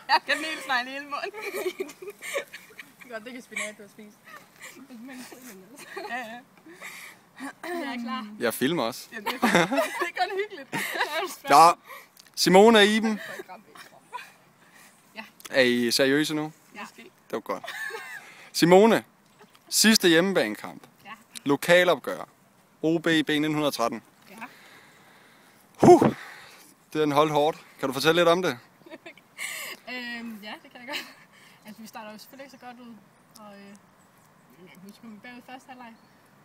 Jeg kan kanelsnegle i hele munden. Godt, det kan spinat, du har spist. Ja, ja. Jeg er klar. Jeg filmer også. Ja, det er kun hyggeligt. Ja, Simone og Iben, Ja. er I seriøse nu? Måske. Det var godt. Simone, sidste hjemmebanekamp. Ja. Lokalopgør. OB B1913. Ja. Det er en holdt hårdt. Kan du fortælle lidt om det? Ja, det kan jeg godt. Altså, vi starter jo selvfølgelig ikke så godt ud. Og nu skal vi bagud første halvleg.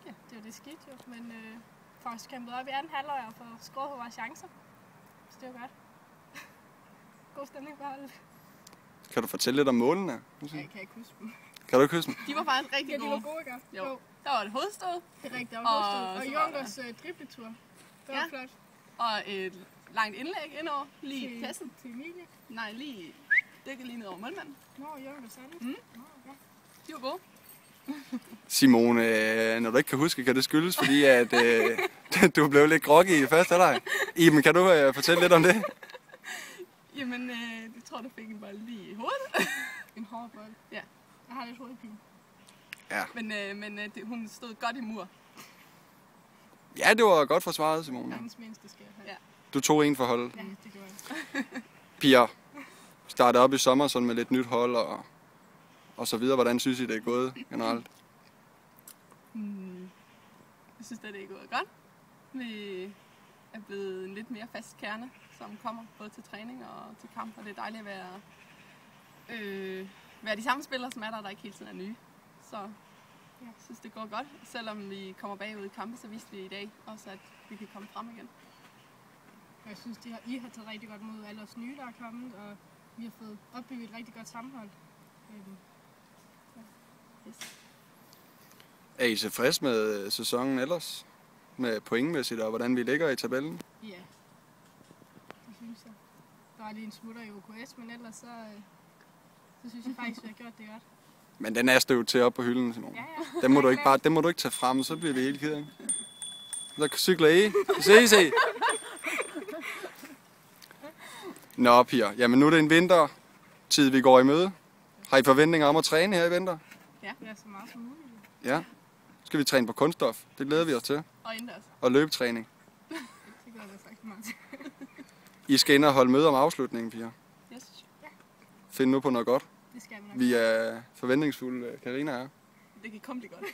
Ja, det var det skidt jo. Men får os kæmpet op i anden halvleg og får skåret på vores chancer. Så det var godt. God stemning på holdet. Kan du fortælle lidt om målene? Jeg kan ikke huske dem. Kan du ikke huske dem? De var faktisk rigtig Ja, de gode. var gode, ikke? Jo. Der var et hovedstød Det er rigtigt, der var Og og så var Junkers dribletur. Det var Ja. flot. og et langt indlæg indover. Lige i kassen. Til Emilie. Nej, lige dækket lige ned over målmanden. Nå, Junkers er det. Mm. Nå, ja. De var gode. Simone, når du ikke kan huske, kan det skyldes, fordi at, du blev lidt groggy i første halvleg. Iben, kan du fortælle lidt om det? Jamen, jeg tror, du fik en bold lige i hovedet. En hård bold. Ja. Jeg har lidt hovedpine. Men hun stod godt i mur. Ja, det var godt forsvaret, Simone. Verdens mindste skal jeg have. Ja. Du tog en for holdet. Ja, det gjorde jeg. Pia, startede op i sommer sådan med lidt nyt hold og så videre. Hvordan synes I, det er gået generelt? Jeg synes, det er gået godt. Vi er blevet en lidt mere fast kerne, som kommer både til træning og til kamp. Og det er dejligt at være de samme spillere, som er der ikke hele tiden er nye. Så jeg synes, det går godt. Selvom vi kommer bagud i kampe, så viste vi i dag også, at vi kan komme frem igen. Jeg synes, I har taget rigtig godt mod alle os nye, der er kommet, og vi har fået opbygget et rigtig godt sammenhold. Yes. Er I tilfreds med sæsonen ellers? Med pointmæssigt og hvordan vi ligger i tabellen? Ja, det synes jeg. Der er lige en smutter i OKS, men ellers så synes jeg faktisk, vi har gjort det godt. Men den er støvet til op på hylden, Simone. Ja, ja. Den må du ikke tage frem, så bliver vi helt ked af. Så cykler I. Se. Nå, piger. Jamen nu er det en vintertid, vi går i møde. Har I forventninger om at træne her i vinter? Ja. Ja, så meget som muligt. Ja. Så skal vi træne på kunststof. Det glæder vi os til. Og indendørs. Og løbetræning. Det glæder jeg rigtig meget til. I skal ind og holde møde om afslutningen, piger. Yes. Find nu på noget godt. Det skal vi nok. Vi er forventningsfulde, Karina er. Det kan komme det godt.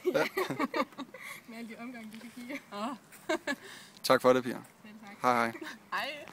Med alle de omgange, du kan kigge. Oh. Tak for det, piger. Selv tak. Hej hej. Hej.